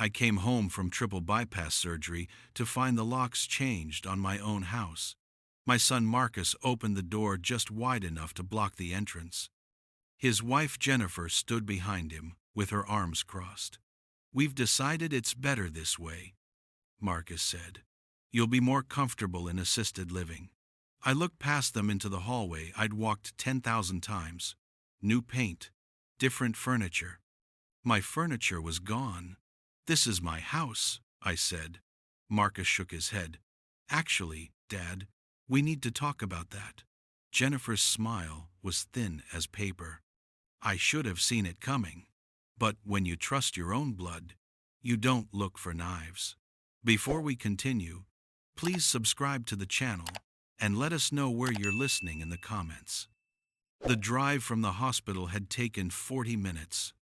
I came home from triple bypass surgery to find the locks changed on my own house. My son Marcus opened the door just wide enough to block the entrance. His wife Jennifer stood behind him, with her arms crossed. "We've decided it's better this way," Marcus said. "You'll be more comfortable in assisted living." I looked past them into the hallway I'd walked 10,000 times. New paint, different furniture. My furniture was gone. "This is my house," I said. Marcus shook his head. "Actually, Dad, we need to talk about that." Jennifer's smile was thin as paper. I should have seen it coming. But when you trust your own blood, you don't look for knives. Before we continue, please subscribe to the channel and let us know where you're listening in the comments. The drive from the hospital had taken 40 minutes.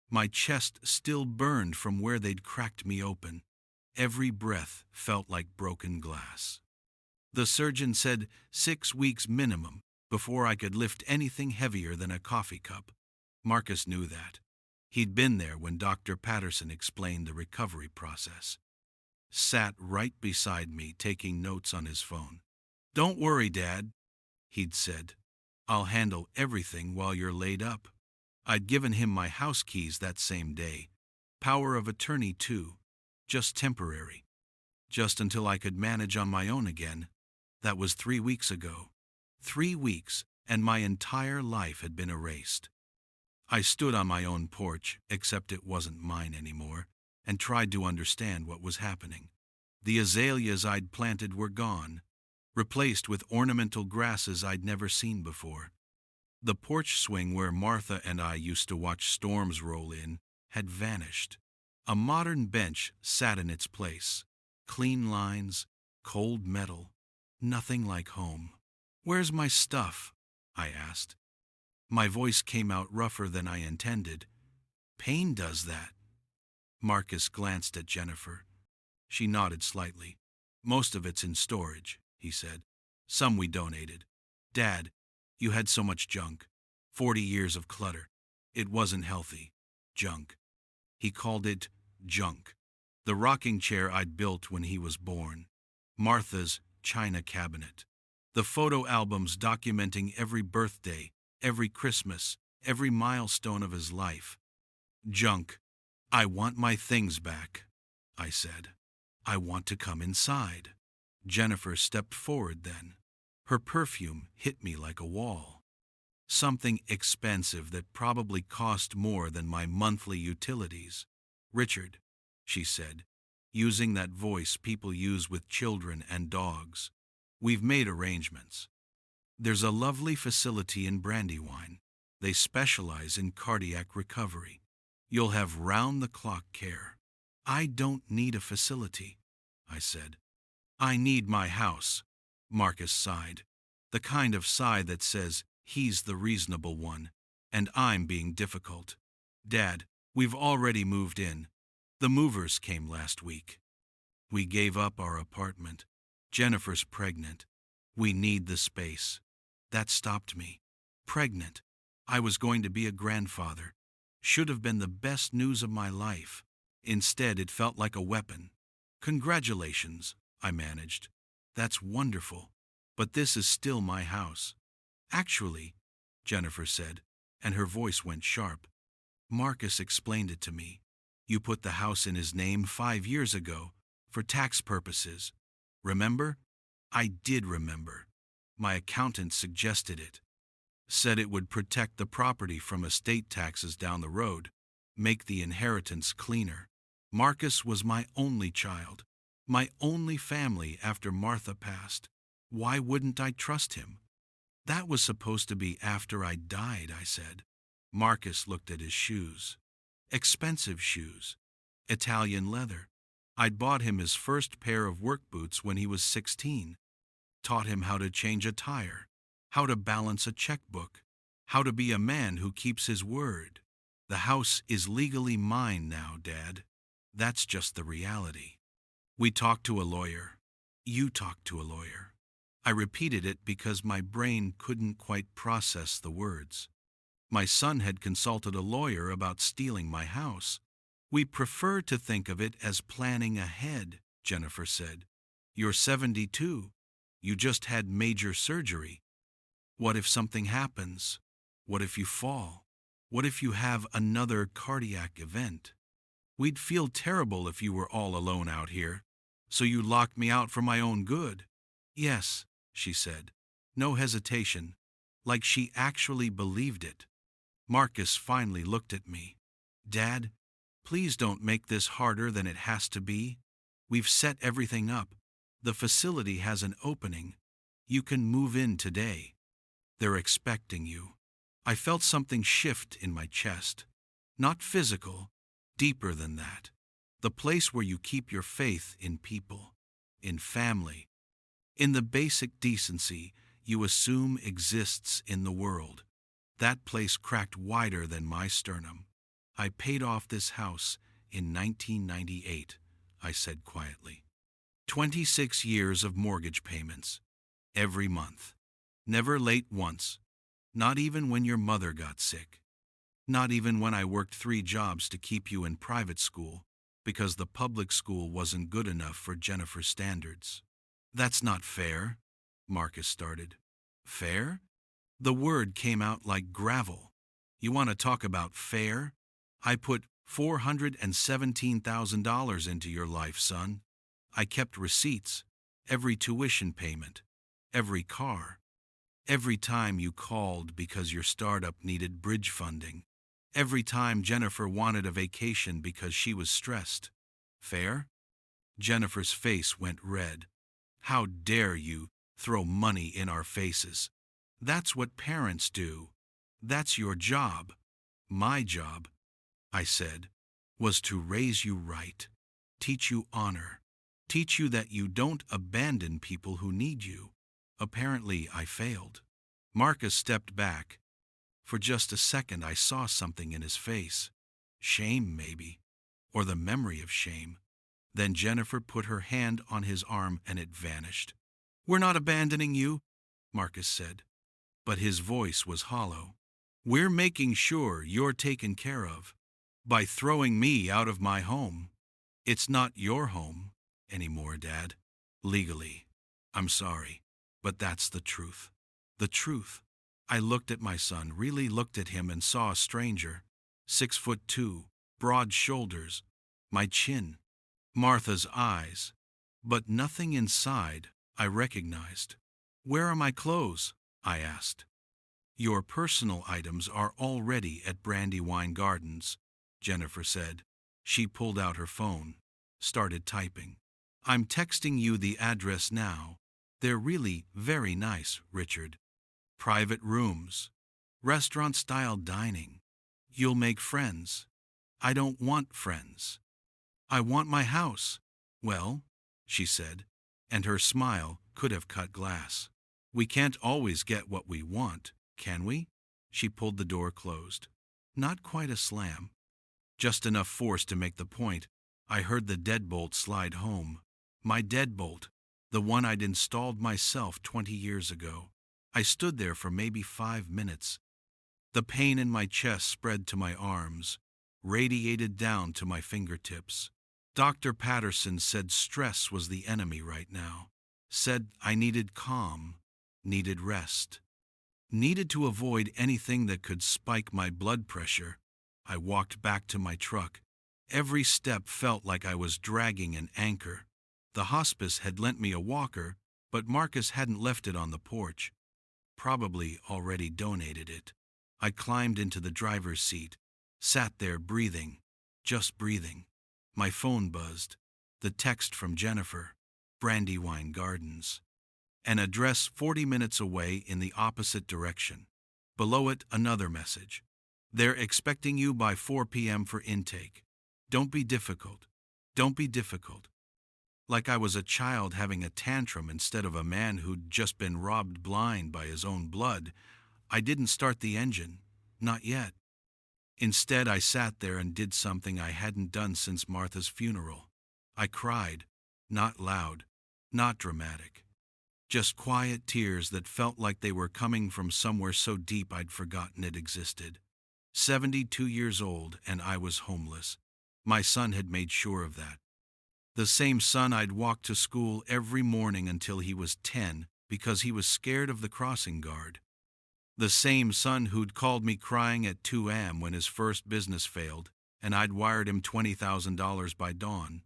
My chest still burned from where they'd cracked me open. Every breath felt like broken glass. The surgeon said 6 weeks minimum before I could lift anything heavier than a coffee cup. Marcus knew that. He'd been there when Dr. Patterson explained the recovery process. Sat right beside me, taking notes on his phone. "Don't worry, Dad," he'd said. "I'll handle everything while you're laid up." I'd given him my house keys that same day. Power of attorney too. Just temporary. Just until I could manage on my own again. That was 3 weeks ago. 3 weeks, and my entire life had been erased. I stood on my own porch, except it wasn't mine anymore, and tried to understand what was happening. The azaleas I'd planted were gone, replaced with ornamental grasses I'd never seen before. The porch swing where Martha and I used to watch storms roll in had vanished. A modern bench sat in its place. Clean lines, cold metal, nothing like home. "Where's my stuff?" I asked. My voice came out rougher than I intended. "Pain does that." Marcus glanced at Jennifer. She nodded slightly. "Most of it's in storage," he said. "Some we donated. Dad, you had so much junk. 40 years of clutter. It wasn't healthy. Junk." He called it junk. The rocking chair I'd built when he was born. Martha's china cabinet. The photo albums documenting every birthday, every Christmas, every milestone of his life. Junk. "I want my things back," I said. "I want to come inside." Jennifer stepped forward then. Her perfume hit me like a wall. Something expensive that probably cost more than my monthly utilities. "Richard," she said, using that voice people use with children and dogs, "we've made arrangements. There's a lovely facility in Brandywine. They specialize in cardiac recovery. You'll have round-the-clock care." "I don't need a facility," I said. "I need my house," Marcus sighed. The kind of sigh that says he's the reasonable one, and I'm being difficult. "Dad, we've already moved in. The movers came last week. We gave up our apartment. Jennifer's pregnant. We need the space." That stopped me. Pregnant. I was going to be a grandfather. Should have been the best news of my life. Instead, it felt like a weapon. "Congratulations," I managed. "That's wonderful. But this is still my house." "Actually," Jennifer said, and her voice went sharp, "Marcus explained it to me. You put the house in his name 5 years ago, for tax purposes. Remember?" I did remember. My accountant suggested it. Said it would protect the property from estate taxes down the road, make the inheritance cleaner. Marcus was my only child, my only family after Martha passed. Why wouldn't I trust him? "That was supposed to be after I died," I said. Marcus looked at his shoes. Expensive shoes. Italian leather. I'd bought him his first pair of work boots when he was 16. Taught him how to change a tire, how to balance a checkbook, how to be a man who keeps his word. "The house is legally mine now, Dad. That's just the reality." We talked to a lawyer. You talked to a lawyer. I repeated it because my brain couldn't quite process the words. My son had consulted a lawyer about stealing my house. We prefer to think of it as planning ahead, Jennifer said. You're 72. You just had major surgery. What if something happens? What if you fall? What if you have another cardiac event? We'd feel terrible if you were all alone out here. So you locked me out for my own good. Yes, she said. No hesitation, like she actually believed it. Marcus finally looked at me. Dad, please don't make this harder than it has to be. We've set everything up. The facility has an opening. You can move in today. They're expecting you. I felt something shift in my chest. Not physical, deeper than that. The place where you keep your faith in people, in family, in the basic decency you assume exists in the world. That place cracked wider than my sternum. I paid off this house in 1998, I said quietly. 26 years of mortgage payments, every month. Never late once, not even when your mother got sick. Not even when I worked 3 jobs to keep you in private school, because the public school wasn't good enough for Jennifer's standards. That's not fair, Marcus started. Fair? The word came out like gravel. You want to talk about fair? I put $417,000 into your life, son. I kept receipts, every tuition payment, every car, every time you called because your startup needed bridge funding, every time Jennifer wanted a vacation because she was stressed. Fair? Jennifer's face went red. How dare you throw money in our faces? That's what parents do. That's your job. My job, I said, was to raise you right, teach you honor, teach you that you don't abandon people who need you. Apparently, I failed. Marcus stepped back. For just a second, I saw something in his face. Shame, maybe, or the memory of shame. Then Jennifer put her hand on his arm and it vanished. We're not abandoning you, Marcus said, but his voice was hollow. We're making sure you're taken care of by throwing me out of my home. It's not your home anymore, Dad. Legally. I'm sorry, but that's the truth. The truth. I looked at my son, really looked at him, and saw a stranger. 6'2", broad shoulders, my chin, Martha's eyes, but nothing inside I recognized. Where are my clothes? I asked. Your personal items are already at Brandywine Gardens, Jennifer said. She pulled out her phone, started typing. I'm texting you the address now. They're really very nice, Richard. Private rooms, restaurant-style dining. You'll make friends. I don't want friends. I want my house. Well, she said, and her smile could have cut glass. We can't always get what we want, can we? She pulled the door closed. Not quite a slam. Just enough force to make the point. I heard the deadbolt slide home. My deadbolt, the one I'd installed myself 20 years ago. I stood there for maybe 5 minutes. The pain in my chest spread to my arms, radiated down to my fingertips. Dr. Patterson said stress was the enemy right now. Said I needed calm, needed rest, needed to avoid anything that could spike my blood pressure. I walked back to my truck. Every step felt like I was dragging an anchor. The hospice had lent me a walker, but Marcus hadn't left it on the porch. Probably already donated it. I climbed into the driver's seat, sat there breathing, just breathing. My phone buzzed. The text from Jennifer, Brandywine Gardens. An address 40 minutes away in the opposite direction. Below it, another message. They're expecting you by 4 p.m. for intake. Don't be difficult. Don't be difficult. Like I was a child having a tantrum instead of a man who'd just been robbed blind by his own blood. I didn't start the engine. Not yet. Instead, I sat there and did something I hadn't done since Martha's funeral. I cried. Not loud. Not dramatic. Just quiet tears that felt like they were coming from somewhere so deep I'd forgotten it existed. 72 years old, and I was homeless. My son had made sure of that. The same son I'd walk to school every morning until he was 10 because he was scared of the crossing guard. The same son who'd called me crying at 2 a.m. when his first business failed, and I'd wired him $20,000 by dawn.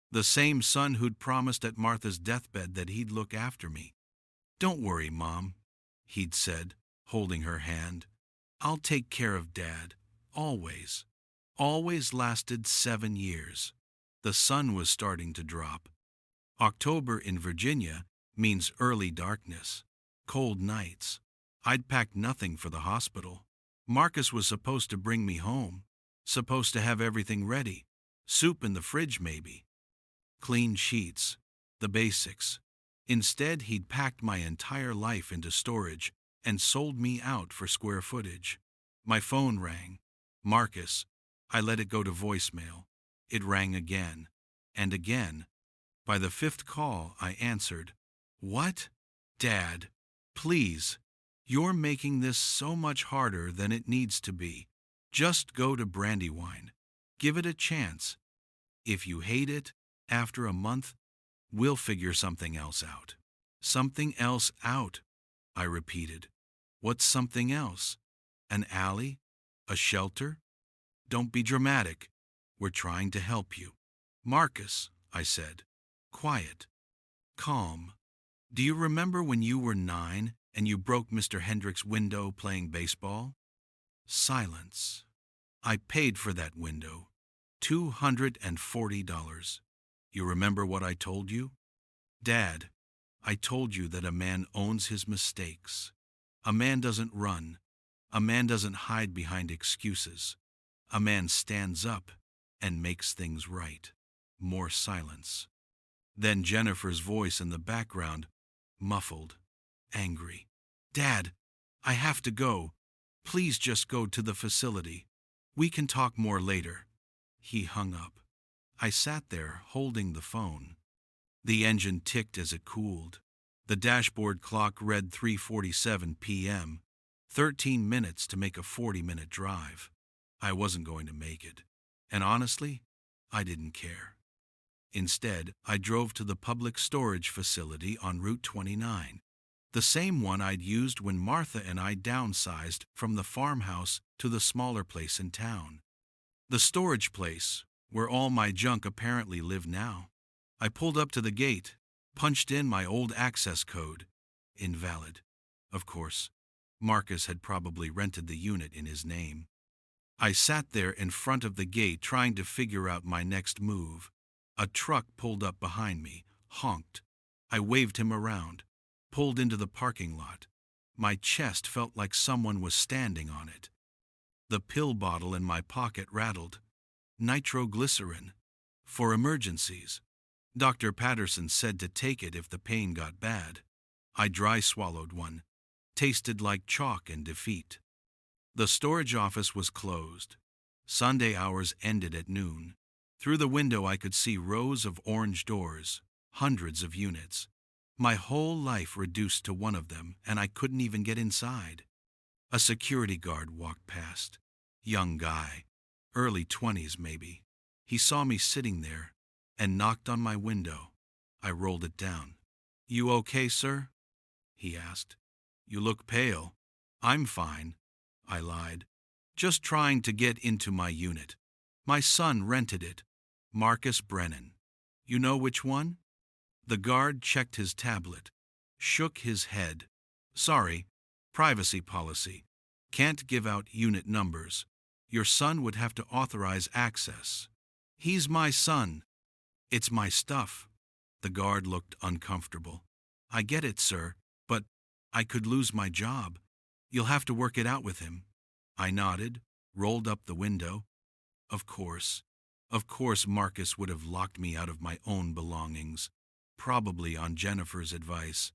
The same son who'd promised at Martha's deathbed that he'd look after me. "Don't worry, Mom," he'd said, holding her hand. "I'll take care of Dad. Always." Always lasted 7 years. The sun was starting to drop. October in Virginia means early darkness, cold nights. I'd packed nothing for the hospital. Marcus was supposed to bring me home, supposed to have everything ready, soup in the fridge maybe, clean sheets, the basics. Instead, he'd packed my entire life into storage and sold me out for square footage. My phone rang. "Marcus." I let it go to voicemail. It rang again and again. By the 5th call, I answered. "What? Dad, please. You're making this so much harder than it needs to be. Just go to Brandywine. Give it a chance. If you hate it, after a month, we'll figure something else out." "Something else out," I repeated. "What's something else? An alley? A shelter?" "Don't be dramatic. We're trying to help you." "Marcus," I said. Quiet. Calm. "Do you remember when you were 9 and you broke Mr. Hendrick's window playing baseball?" Silence. "I paid for that window. $240. You remember what I told you?" "Dad, I told you that a man owns his mistakes. A man doesn't run. A man doesn't hide behind excuses. A man stands up and makes things right." More silence. Then Jennifer's voice in the background, muffled, angry. "Dad, I have to go. Please just go to the facility. We can talk more later." He hung up. I sat there holding the phone. The engine ticked as it cooled. The dashboard clock read 3:47 p.m., 13 minutes to make a 40-minute drive. I wasn't going to make it. And honestly, I didn't care. Instead, I drove to the public storage facility on Route 29, the same one I'd used when Martha and I downsized from the farmhouse to the smaller place in town. The storage place, where all my junk apparently lived now. I pulled up to the gate, punched in my old access code. Invalid. Of course, Marcus had probably rented the unit in his name. I sat there in front of the gate trying to figure out my next move. A truck pulled up behind me, honked. I waved him around, pulled into the parking lot. My chest felt like someone was standing on it. The pill bottle in my pocket rattled. Nitroglycerin. For emergencies. Dr. Patterson said to take it if the pain got bad. I dry swallowed one. Tasted like chalk and defeat. The storage office was closed. Sunday hours ended at noon. Through the window I could see rows of orange doors, hundreds of units. My whole life reduced to one of them, and I couldn't even get inside. A security guard walked past. Young guy, early 20s maybe. He saw me sitting there and knocked on my window. I rolled it down. "You okay, sir?" he asked. "You look pale." "I'm fine," I lied. "Just trying to get into my unit. My son rented it. Marcus Brennan. You know which one?" The guard checked his tablet, shook his head. "Sorry, privacy policy. Can't give out unit numbers. Your son would have to authorize access." "He's my son. It's my stuff." The guard looked uncomfortable. "I get it, sir, but I could lose my job. You'll have to work it out with him." I nodded, rolled up the window. Of course Marcus would have locked me out of my own belongings, probably on Jennifer's advice.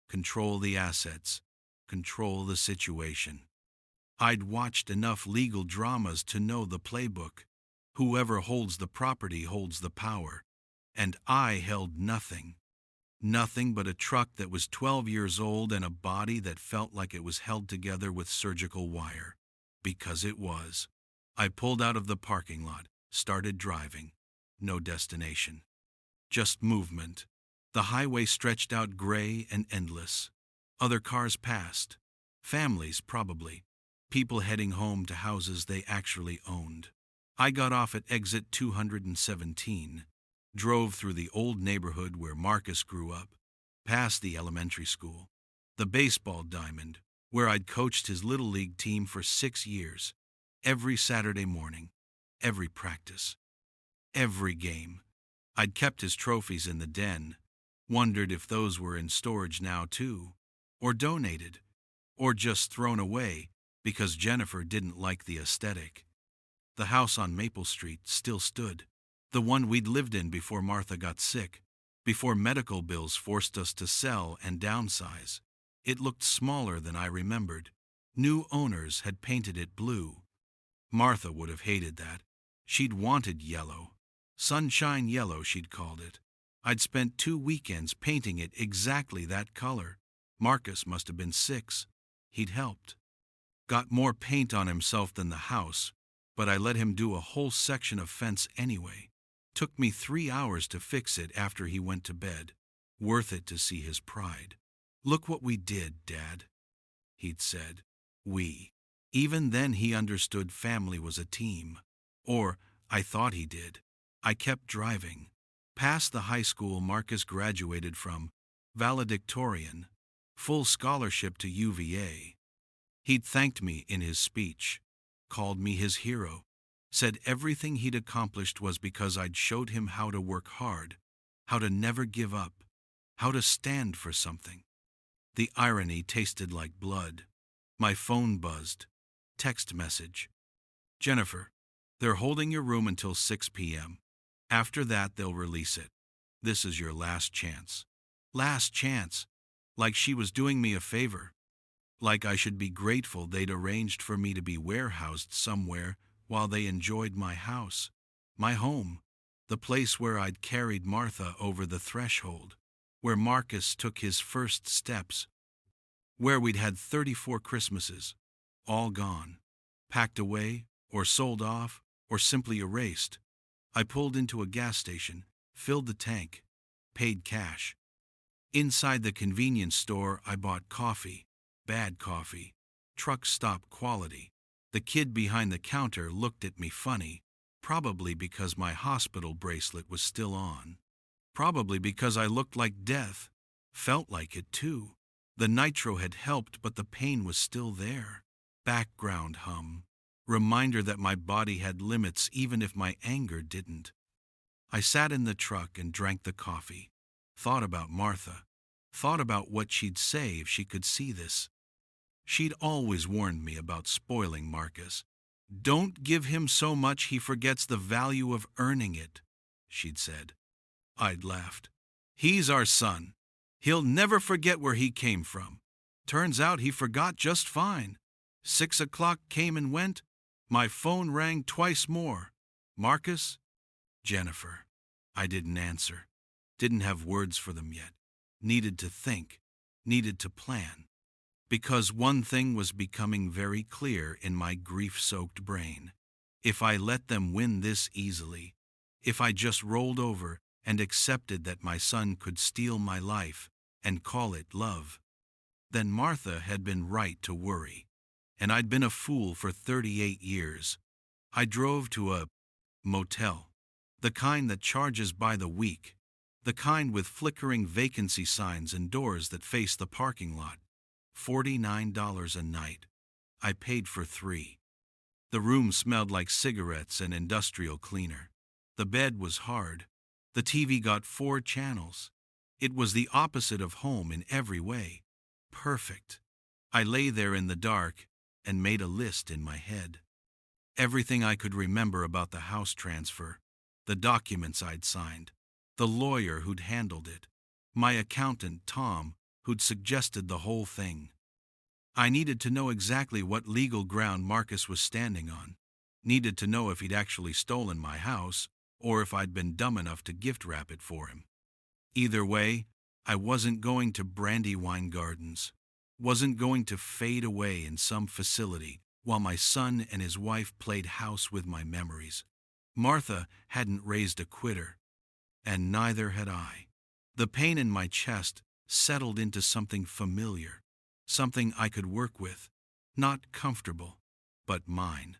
Control the assets, control the situation. I'd watched enough legal dramas to know the playbook. Whoever holds the property holds the power. And I held nothing. Nothing but a truck that was 12 years old and a body that felt like it was held together with surgical wire. Because it was. I pulled out of the parking lot, Started driving. No destination. Just movement. The highway stretched out gray and endless. Other cars passed. Families, probably. People heading home to houses they actually owned. I got off at exit 217, drove through the old neighborhood where Marcus grew up, past the elementary school, the baseball diamond, where I'd coached his little league team for 6 years, every Saturday morning, every practice, every game. I'd kept his trophies in the den, wondered if those were in storage now too, or donated, or just thrown away because Jennifer didn't like the aesthetic. The house on Maple Street still stood, the one we'd lived in before Martha got sick, before medical bills forced us to sell and downsize. It looked smaller than I remembered. New owners had painted it blue. Martha would have hated that. She'd wanted yellow. Sunshine yellow, she'd called it. I'd spent 2 weekends painting it exactly that color. Marcus must have been 6. He'd helped. Got more paint on himself than the house, but I let him do a whole section of fence anyway. Took me 3 hours to fix it after he went to bed. Worth it to see his pride. "Look what we did, Dad," he'd said. We. Even then he understood family was a team. Or, I thought he did. I kept driving. Past the high school Marcus graduated from, valedictorian, full scholarship to UVA. He'd thanked me in his speech, called me his hero, said everything he'd accomplished was because I'd showed him how to work hard, how to never give up, how to stand for something. The irony tasted like blood. My phone buzzed. Text message. "Jennifer, they're holding your room until 6 p.m. After that, they'll release it. This is your last chance." Last chance. Like she was doing me a favor. Like I should be grateful they'd arranged for me to be warehoused somewhere while they enjoyed my house, my home, the place where I'd carried Martha over the threshold, where Marcus took his first steps, where we'd had 34 Christmases, all gone, packed away, or sold off, or simply erased. I pulled into a gas station, filled the tank, paid cash. Inside the convenience store, I bought coffee, bad coffee, truck stop quality. The kid behind the counter looked at me funny, probably because my hospital bracelet was still on. Probably because I looked like death, felt like it too. The nitro had helped, but the pain was still there. Background hum. Reminder that my body had limits even if my anger didn't. I sat in the truck and drank the coffee. Thought about Martha. Thought about what she'd say if she could see this. She'd always warned me about spoiling Marcus. "Don't give him so much he forgets the value of earning it," she'd said. I'd laughed. "He's our son. He'll never forget where he came from." Turns out he forgot just fine. 6 o'clock came and went. My phone rang twice more. "Marcus?" "Jennifer." I didn't answer. Didn't have words for them yet. Needed to think. Needed to plan. Because one thing was becoming very clear in my grief-soaked brain. If I let them win this easily, if I just rolled over and accepted that my son could steal my life and call it love, then Martha had been right to worry. And I'd been a fool for 38 years. I drove to a motel, the kind that charges by the week, the kind with flickering vacancy signs and doors that face the parking lot. $49 a night. I paid for 3. The room smelled like cigarettes and industrial cleaner. The bed was hard. The TV got 4 channels. It was the opposite of home in every way. Perfect. I lay there in the dark and made a list in my head. Everything I could remember about the house transfer, the documents I'd signed, the lawyer who'd handled it, my accountant, Tom, who'd suggested the whole thing. I needed to know exactly what legal ground Marcus was standing on. Needed to know if he'd actually stolen my house, or if I'd been dumb enough to gift wrap it for him. Either way, I wasn't going to Brandywine Gardens. Wasn't going to fade away in some facility while my son and his wife played house with my memories. Martha hadn't raised a quitter, and neither had I. The pain in my chest settled into something familiar, something I could work with, not comfortable, but mine,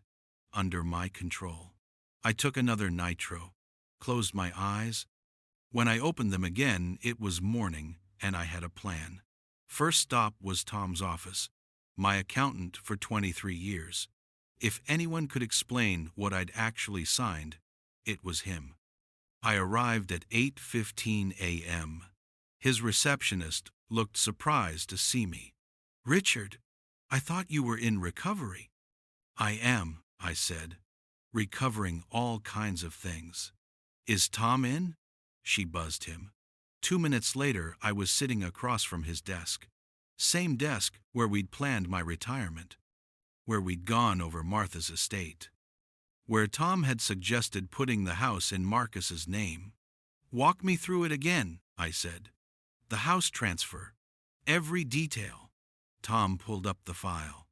under my control. I took another nitro, closed my eyes. When I opened them again, it was morning, and I had a plan. First stop was Tom's office, my accountant for 23 years. If anyone could explain what I'd actually signed, it was him. I arrived at 8:15 a.m. His receptionist looked surprised to see me. "Richard, I thought you were in recovery." "I am," I said, "recovering all kinds of things." "Is Tom in?" She buzzed him. 2 minutes later, I was sitting across from his desk. Same desk where we'd planned my retirement, where we'd gone over Martha's estate, where Tom had suggested putting the house in Marcus's name. "Walk me through it again," I said. "The house transfer. Every detail." Tom pulled up the file,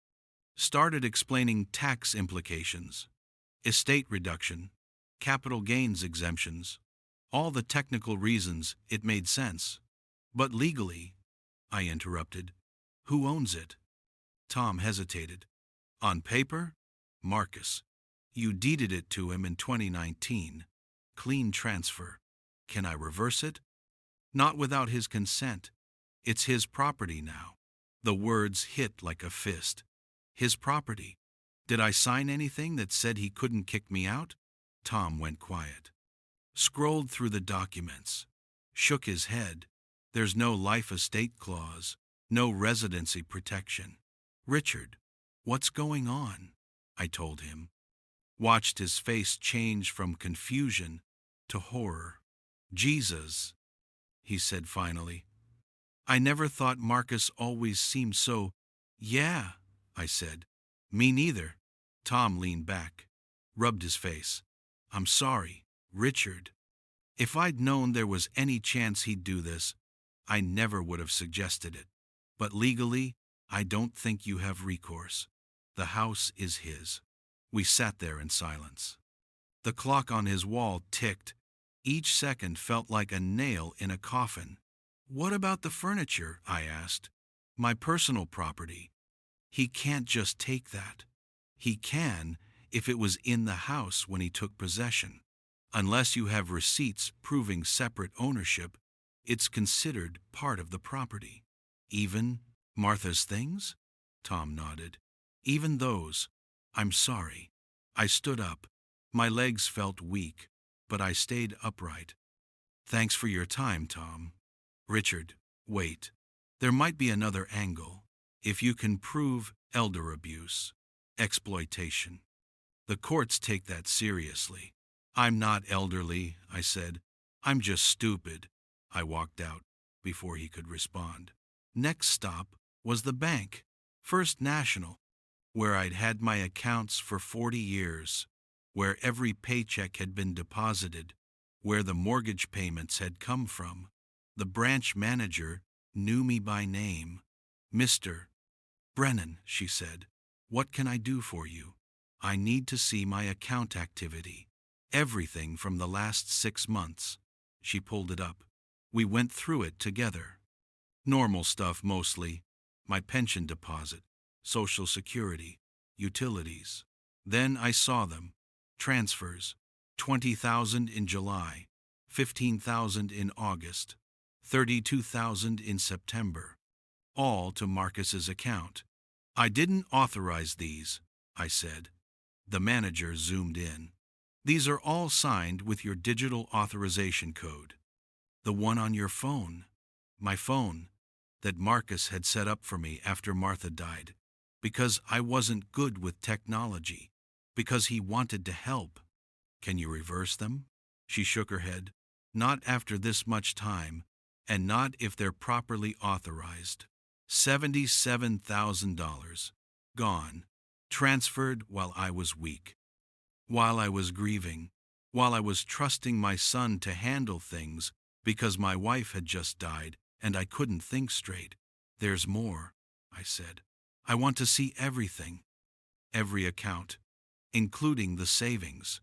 started explaining tax implications, estate reduction, capital gains exemptions, all the technical reasons. It made sense. "But legally," I interrupted, "who owns it?" Tom hesitated. "On paper, Marcus. You deeded it to him in 2019. Clean transfer. Can I reverse it?" "Not without his consent. It's his property now." The words hit like a fist. His property. Did I sign anything that said he couldn't kick me out? Tom went quiet. Scrolled through the documents. Shook his head. There's no life estate clause. No residency protection. "Richard, what's going on?" I told him. Watched his face change from confusion to horror. "Jesus," he said finally. "I never thought Marcus always seemed so—" "Yeah," I said. "Me neither." Tom leaned back, rubbed his face. "I'm sorry, Richard. If I'd known there was any chance he'd do this, I never would have suggested it. But legally, I don't think you have recourse. The house is his." We sat there in silence. The clock on his wall ticked. Each second felt like a nail in a coffin. "What about the furniture?" I asked. "My personal property." "He can't just take that." "He can if it was in the house when he took possession. Unless you have receipts proving separate ownership, it's considered part of the property." "Even Martha's things?" Tom nodded. "Even those. I'm sorry." I stood up. My legs felt weak, but I stayed upright. "Thanks for your time, Tom." "Richard, wait. There might be another angle. If you can prove elder abuse, exploitation. The courts take that seriously." "I'm not elderly," I said. "I'm just stupid." I walked out before he could respond. Next stop was the bank, First National, where I'd had my accounts for 40 years, where every paycheck had been deposited, where the mortgage payments had come from. The branch manager knew me by name. "Mr. Brennan," she said, "what can I do for you?" "I need to see my account activity. Everything from the last 6 months." She pulled it up. We went through it together. Normal stuff mostly. My pension deposit, Social Security, utilities. Then I saw them. Transfers. 20,000 in July, 15,000 in August, 32,000 in September. All to Marcus's account. "I didn't authorize these," I said. The manager zoomed in. "These are all signed with your digital authorization code. The one on your phone." My phone, that Marcus had set up for me after Martha died, because I wasn't good with technology, because he wanted to help. "Can you reverse them?" She shook her head. "Not after this much time, and not if they're properly authorized." $77,000. Gone. Transferred while I was weak. While I was grieving. While I was trusting my son to handle things because my wife had just died and I couldn't think straight. "There's more," I said. "I want to see everything. Every account, including the savings."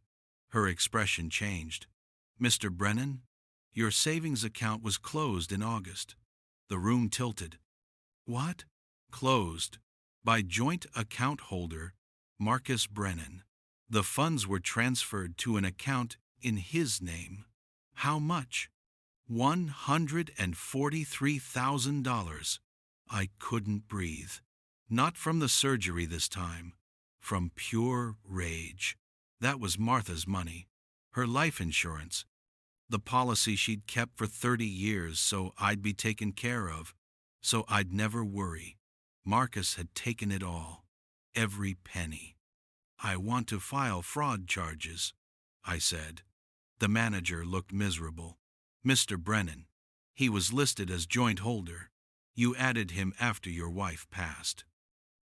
Her expression changed. Mr. Brennan, your savings account was closed in August. The room tilted. What? Closed. By joint account holder, Marcus Brennan. The funds were transferred to an account in his name. How much? $143,000. I couldn't breathe. Not from the surgery this time. From pure rage. That was Martha's money. Her life insurance. The policy she'd kept for 30 years so I'd be taken care of. So I'd never worry. Marcus had taken it all. Every penny. I want to file fraud charges, I said. The manager looked miserable. Mr. Brennan. He was listed as joint holder. You added him after your wife passed.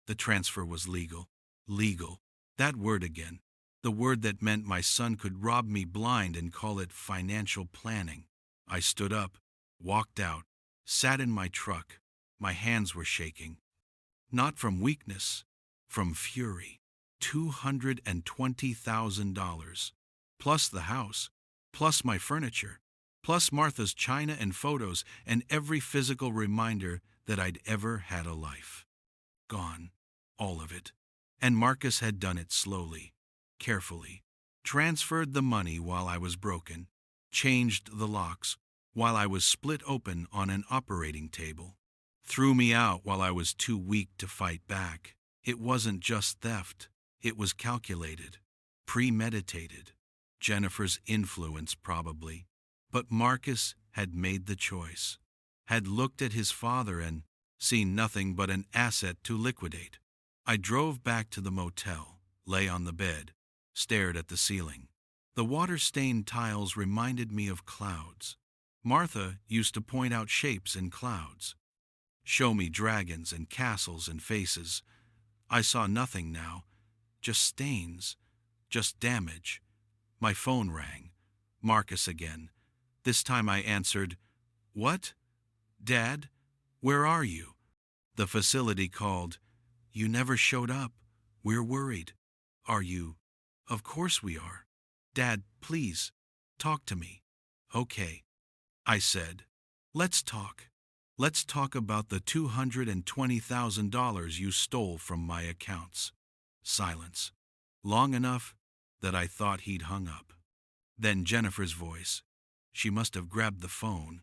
The transfer was legal. Legal. That word again. The word that meant my son could rob me blind and call it financial planning. I stood up, walked out, sat in my truck. My hands were shaking. Not from weakness, from fury. $220,000. Plus the house, plus my furniture, plus Martha's china and photos and every physical reminder that I'd ever had a life. Gone. All of it. And Marcus had done it slowly, carefully. Transferred the money while I was broken. Changed the locks while I was split open on an operating table. Threw me out while I was too weak to fight back. It wasn't just theft. It was calculated, premeditated. Jennifer's influence, probably. But Marcus had made the choice. Had looked at his father and seen nothing but an asset to liquidate. I drove back to the motel, lay on the bed, stared at the ceiling. The water-stained tiles reminded me of clouds. Martha used to point out shapes in clouds. Show me dragons and castles and faces. I saw nothing now, just stains, just damage. My phone rang. Marcus again. This time I answered, "What? Dad? Where are you?" The facility called. "You never showed up. We're worried." "Are you?" "Of course we are." "Dad, please, talk to me." "Okay," I said. "Let's talk. Let's talk about the $220,000 you stole from my accounts." Silence. Long enough that I thought he'd hung up. Then Jennifer's voice. She must have grabbed the phone.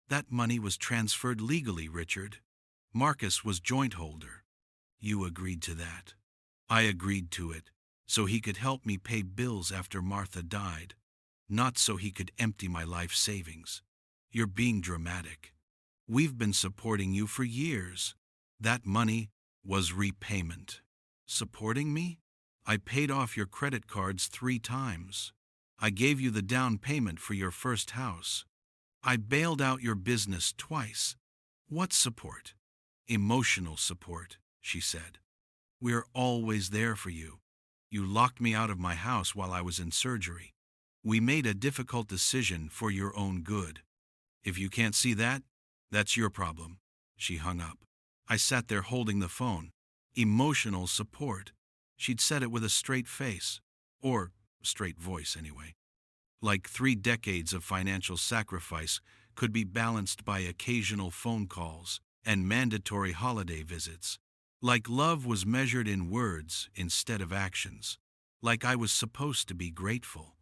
"That money was transferred legally, Richard. Marcus was joint holder. You agreed to that." "I agreed to it, so he could help me pay bills after Martha died, not so he could empty my life savings." "You're being dramatic. We've been supporting you for years." "That money was repayment." "Supporting me? I paid off your credit cards 3 times. I gave you the down payment for your first house. I bailed out your business twice." "What support?" "Emotional support," she said. "We're always there for you. You locked me out of my house while I was in surgery. We made a difficult decision for your own good. If you can't see that, that's your problem." She hung up. I sat there holding the phone. Emotional support. She'd said it with a straight face. Or straight voice, anyway. Like 3 decades of financial sacrifice could be balanced by occasional phone calls and mandatory holiday visits. Like love was measured in words instead of actions. Like I was supposed to be grateful.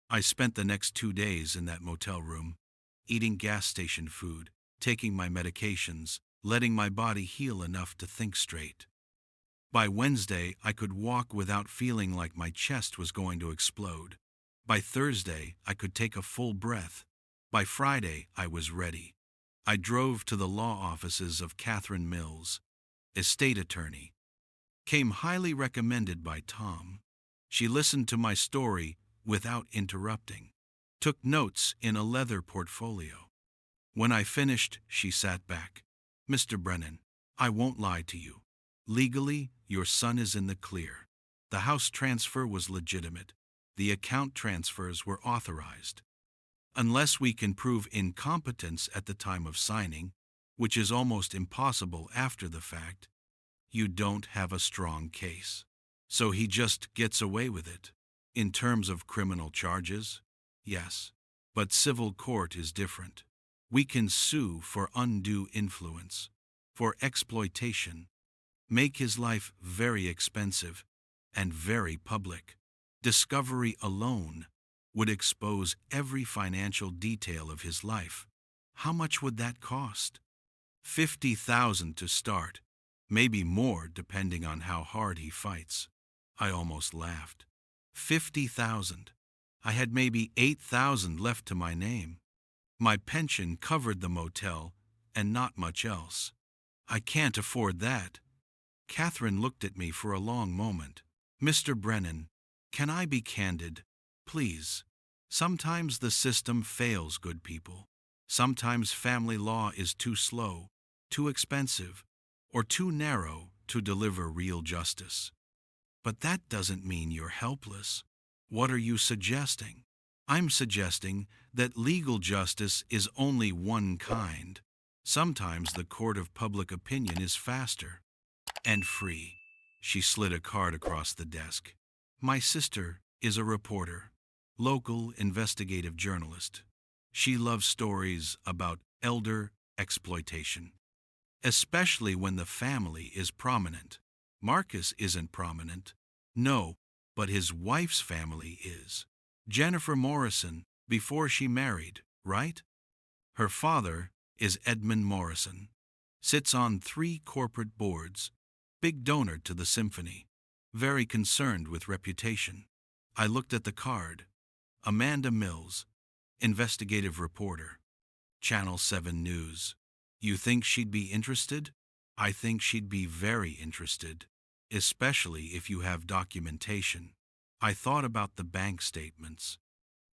I spent the next 2 days in that motel room, eating gas station food, taking my medications, letting my body heal enough to think straight. By Wednesday, I could walk without feeling like my chest was going to explode. By Thursday, I could take a full breath. By Friday, I was ready. I drove to the law offices of Catherine Mills, estate attorney. Came highly recommended by Tom. She listened to my story without interrupting. Took notes in a leather portfolio. When I finished, she sat back. "Mr. Brennan, I won't lie to you. Legally, your son is in the clear. The house transfer was legitimate. The account transfers were authorized. Unless we can prove incompetence at the time of signing, which is almost impossible after the fact, you don't have a strong case. So he just gets away with it. In terms of criminal charges, yes. But civil court is different. We can sue for undue influence, for exploitation, make his life very expensive and very public. Discovery alone would expose every financial detail of his life. How much would that cost? 50,000 to start, maybe more depending on how hard he fights. I almost laughed. 50,000. I had maybe 8,000 left to my name. My pension covered the motel and not much else. I can't afford that. Catherine looked at me for a long moment. Mr. Brennan, can I be candid? Please. Sometimes the system fails good people. Sometimes family law is too slow, too expensive, or too narrow to deliver real justice. But that doesn't mean you're helpless. What are you suggesting? I'm suggesting that legal justice is only one kind. Sometimes the court of public opinion is faster and free. She slid a card across the desk. My sister is a reporter, local investigative journalist. She loves stories about elder exploitation, especially when the family is prominent. Marcus isn't prominent. No, but his wife's family is. Jennifer Morrison, before she married, right? Her father is Edmund Morrison. Sits on 3 corporate boards. Big donor to the symphony. Very concerned with reputation. I looked at the card. Amanda Mills, investigative reporter. Channel 7 News. You think she'd be interested? I think she'd be very interested, especially if you have documentation. I thought about the bank statements,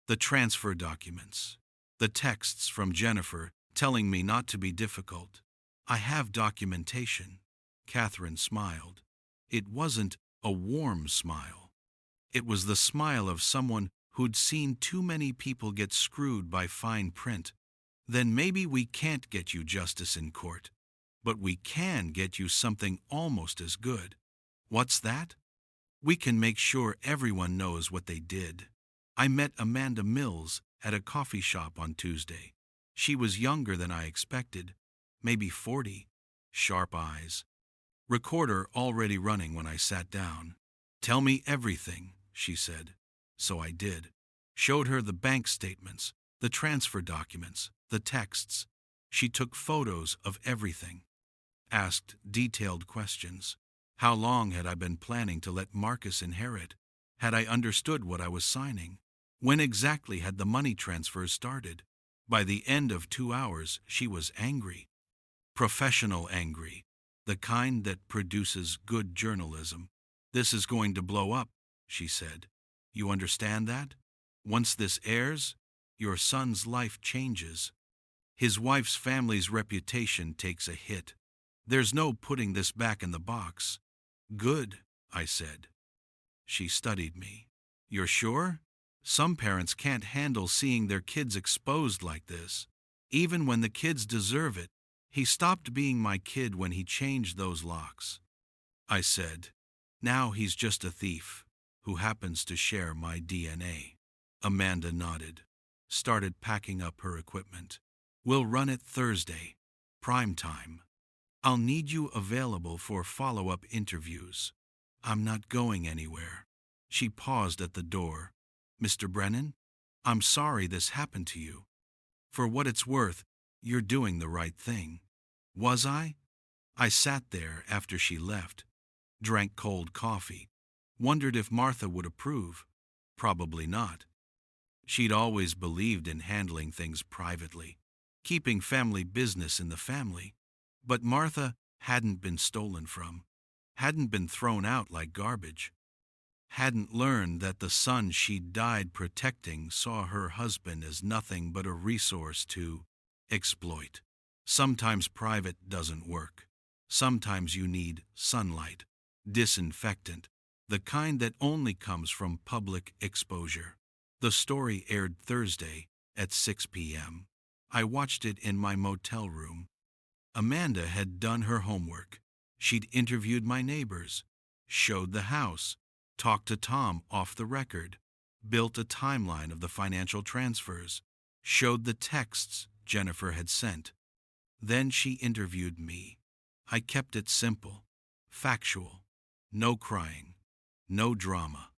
the transfer documents, the texts from Jennifer telling me not to be difficult. I have documentation. Catherine smiled. It wasn't a warm smile. It was the smile of someone who'd seen too many people get screwed by fine print. Then maybe we can't get you justice in court, but we can get you something almost as good. What's that? We can make sure everyone knows what they did. I met Amanda Mills at a coffee shop on Tuesday. She was younger than I expected, maybe 40, sharp eyes. Recorder already running when I sat down. Tell me everything, she said. So I did. Showed her the bank statements, the transfer documents, the texts. She took photos of everything. Asked detailed questions. How long had I been planning to let Marcus inherit? Had I understood what I was signing? When exactly had the money transfers started? By the end of 2 hours, she was angry. Professional angry. The kind that produces good journalism. This is going to blow up, she said. You understand that? Once this airs, your son's life changes. His wife's family's reputation takes a hit. There's no putting this back in the box. Good, I said. She studied me. You're sure? Some parents can't handle seeing their kids exposed like this. Even when the kids deserve it. He stopped being my kid when he changed those locks. I said, now he's just a thief who happens to share my DNA. Amanda nodded, started packing up her equipment. We'll run it Thursday, prime time. I'll need you available for follow-up interviews. I'm not going anywhere. She paused at the door. Mr. Brennan, I'm sorry this happened to you. For what it's worth, you're doing the right thing. Was I? I sat there after she left, drank cold coffee, wondered if Martha would approve. Probably not. She'd always believed in handling things privately, keeping family business in the family. But Martha hadn't been stolen from, hadn't been thrown out like garbage, hadn't learned that the son she'd died protecting saw her husband as nothing but a resource to exploit. Sometimes private doesn't work. Sometimes you need sunlight, disinfectant, the kind that only comes from public exposure. The story aired Thursday at 6 p.m. I watched it in my motel room. Amanda had done her homework. She'd interviewed my neighbors, showed the house, talked to Tom off the record. built a timeline of the financial transfers, showed the texts Jennifer had sent. Then she interviewed me. I kept it simple, factual, no crying, no drama.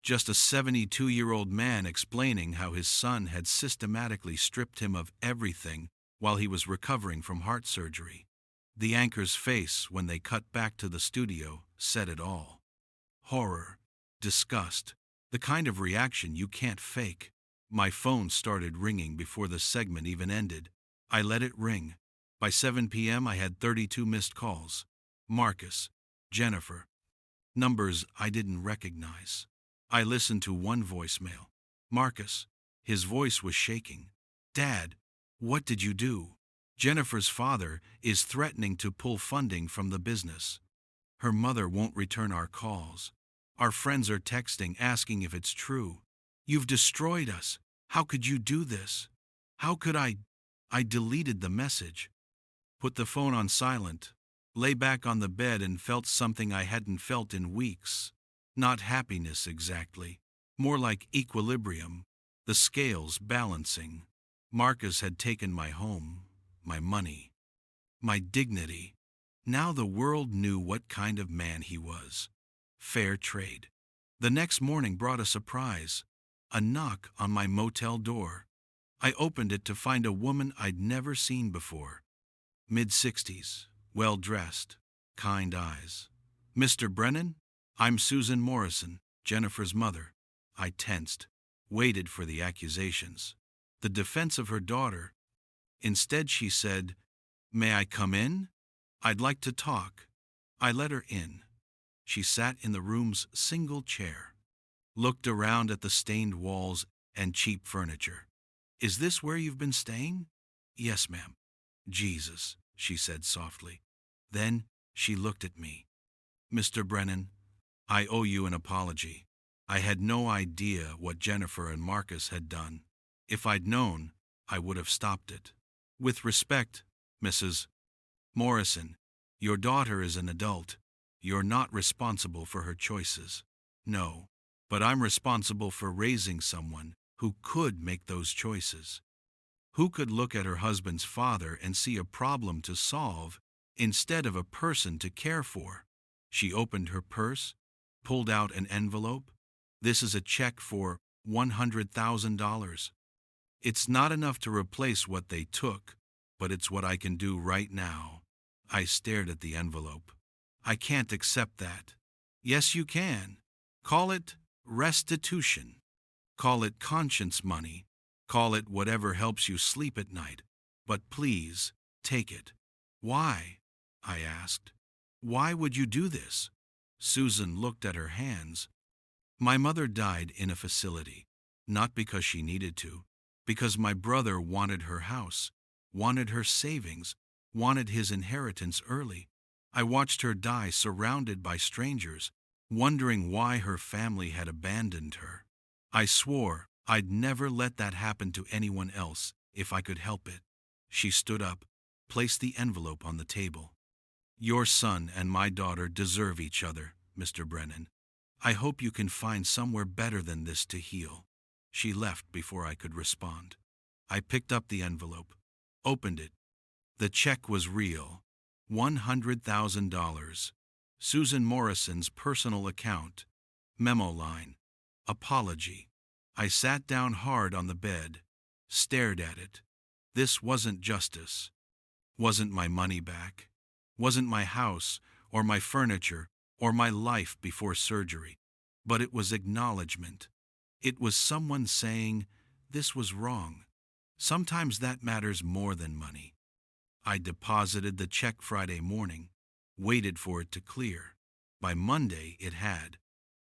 Just a 72-year-old man explaining how his son had systematically stripped him of everything while he was recovering from heart surgery. The anchor's face when they cut back to the studio said it all. Horror, disgust, the kind of reaction you can't fake. My phone started ringing before the segment even ended. I let it ring. By 7 p.m. I had 32 missed calls. Marcus, Jennifer, numbers I didn't recognize. I listened to one voicemail. Marcus, his voice was shaking. Dad, what did you do? Jennifer's father is threatening to pull funding from the business. Her mother won't return our calls. Our friends are texting asking if it's true. You've destroyed us. How could you do this? How could I? I deleted the message. Put the phone on silent. Lay back on the bed and felt something I hadn't felt in weeks. Not happiness exactly. More like equilibrium. The scales balancing. Marcus had taken my home, my money, my dignity. Now the world knew what kind of man he was. Fair trade. The next morning brought a surprise. A knock on my motel door. I opened it to find a woman I'd never seen before. Mid-60s, well-dressed, kind eyes. Mr. Brennan? I'm Susan Morrison, Jennifer's mother. I tensed, waited for the accusations. The defense of her daughter. Instead she said, "May I come in? I'd like to talk." I let her in. She sat in the room's single chair, looked around at the stained walls and cheap furniture. "Is this where you've been staying?" "Yes, ma'am." "Jesus," she said softly. Then she looked at me. "Mr. Brennan, I owe you an apology. I had no idea what Jennifer and Marcus had done. If I'd known, I would have stopped it. With respect, Mrs. Morrison, your daughter is an adult. You're not responsible for her choices." "No, but I'm responsible for raising someone who could make those choices. Who could look at her husband's father and see a problem to solve instead of a person to care for." She opened her purse, pulled out an envelope. "This is a check for $100,000. It's not enough to replace what they took, but it's what I can do right now." I stared at the envelope. "I can't accept that." "Yes, you can. Call it restitution. Call it conscience money. Call it whatever helps you sleep at night. But please, take it." "Why?" I asked. "Why would you do this?" Susan looked at her hands. "My mother died in a facility, not because she needed to, because my brother wanted her house, wanted her savings, wanted his inheritance early. I watched her die surrounded by strangers, wondering why her family had abandoned her. I swore I'd never let that happen to anyone else if I could help it." She stood up, placed the envelope on the table. "Your son and my daughter deserve each other, Mr. Brennan. I hope you can find somewhere better than this to heal." She left before I could respond. I picked up the envelope, opened it. The check was real. $100,000. Susan Morrison's personal account. Memo line. Apology. I sat down hard on the bed, stared at it. This wasn't justice. Wasn't my money back. Wasn't my house, or my furniture, or my life before surgery. But it was acknowledgement. It was someone saying, this was wrong. Sometimes that matters more than money. I deposited the check Friday morning, waited for it to clear. By Monday it had.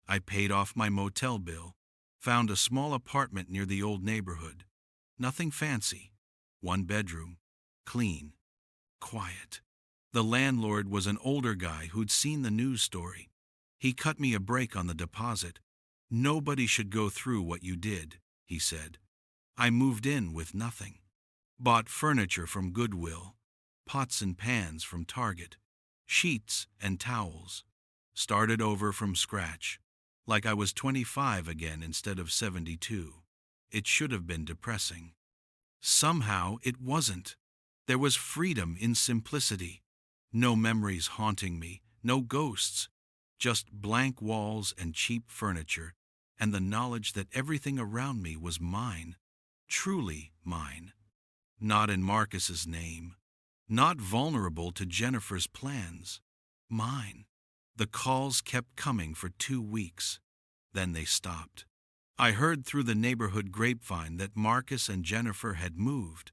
I paid off my motel bill, found a small apartment near the old neighborhood. Nothing fancy. 1 bedroom, clean, quiet. The landlord was an older guy who'd seen the news story. He cut me a break on the deposit. "Nobody should go through what you did," he said. I moved in with nothing. Bought furniture from Goodwill, pots and pans from Target, sheets and towels. Started over from scratch. like I was 25 again instead of 72. It should have been depressing. Somehow it wasn't. There was freedom in simplicity. No memories haunting me, no ghosts, just blank walls and cheap furniture, and the knowledge that everything around me was mine, truly mine. Not in Marcus's name, not vulnerable to Jennifer's plans. Mine. The calls kept coming for 2 weeks. Then they stopped. I heard through the neighborhood grapevine that Marcus and Jennifer had moved,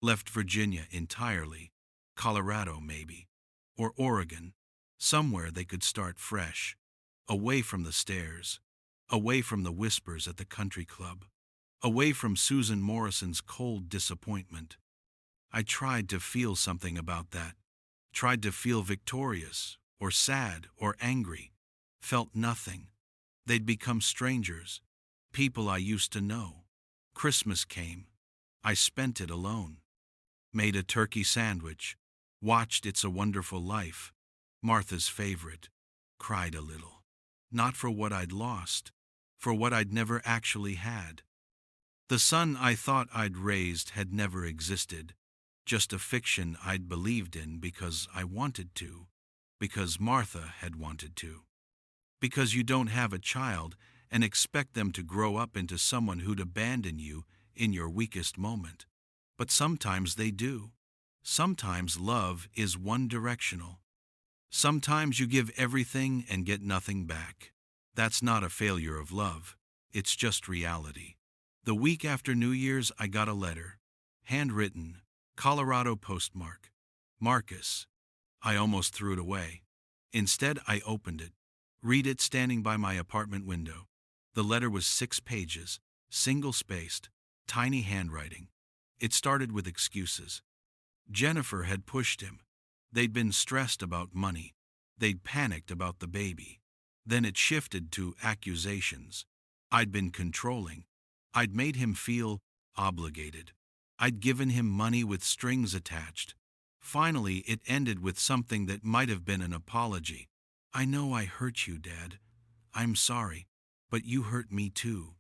left Virginia entirely, Colorado maybe, or Oregon, somewhere they could start fresh, away from the stairs, away from the whispers at the country club, away from Susan Morrison's cold disappointment. I tried to feel something about that, tried to feel victorious, or sad, or angry, felt nothing. They'd become strangers, people I used to know. Christmas came. I spent it alone. Made a turkey sandwich, watched It's a Wonderful Life, Martha's favorite, cried a little. Not for what I'd lost, for what I'd never actually had. The son I thought I'd raised had never existed, just a fiction I'd believed in because I wanted to, because Martha had wanted to. Because you don't have a child and expect them to grow up into someone who'd abandon you in your weakest moment. But sometimes they do. Sometimes love is one-directional. Sometimes you give everything and get nothing back. That's not a failure of love. It's just reality. The week after New Year's, I got a letter. Handwritten, Colorado postmark. Marcus. I almost threw it away. Instead, I opened it. Read it standing by my apartment window. The letter was 6 pages, single-spaced, tiny handwriting. It started with excuses. Jennifer had pushed him. They'd been stressed about money. They'd panicked about the baby. Then it shifted to accusations. I'd been controlling. I'd made him feel obligated. I'd given him money with strings attached. Finally, it ended with something that might have been an apology. I know I hurt you, Dad. I'm sorry, but you hurt me too.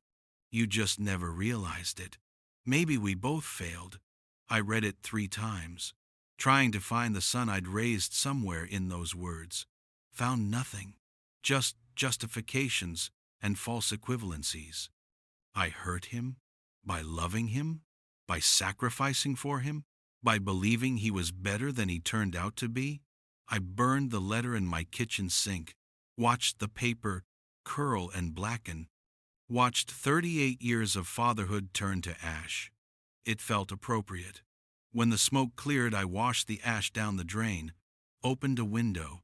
You just never realized it. Maybe we both failed. I read it 3 times, trying to find the son I'd raised somewhere in those words. Found nothing. Just justifications and false equivalencies. I hurt him? By loving him? By sacrificing for him? By believing he was better than he turned out to be? I burned the letter in my kitchen sink, watched the paper curl and blacken, watched 38 years of fatherhood turn to ash. It felt appropriate. When the smoke cleared, I washed the ash down the drain, opened a window,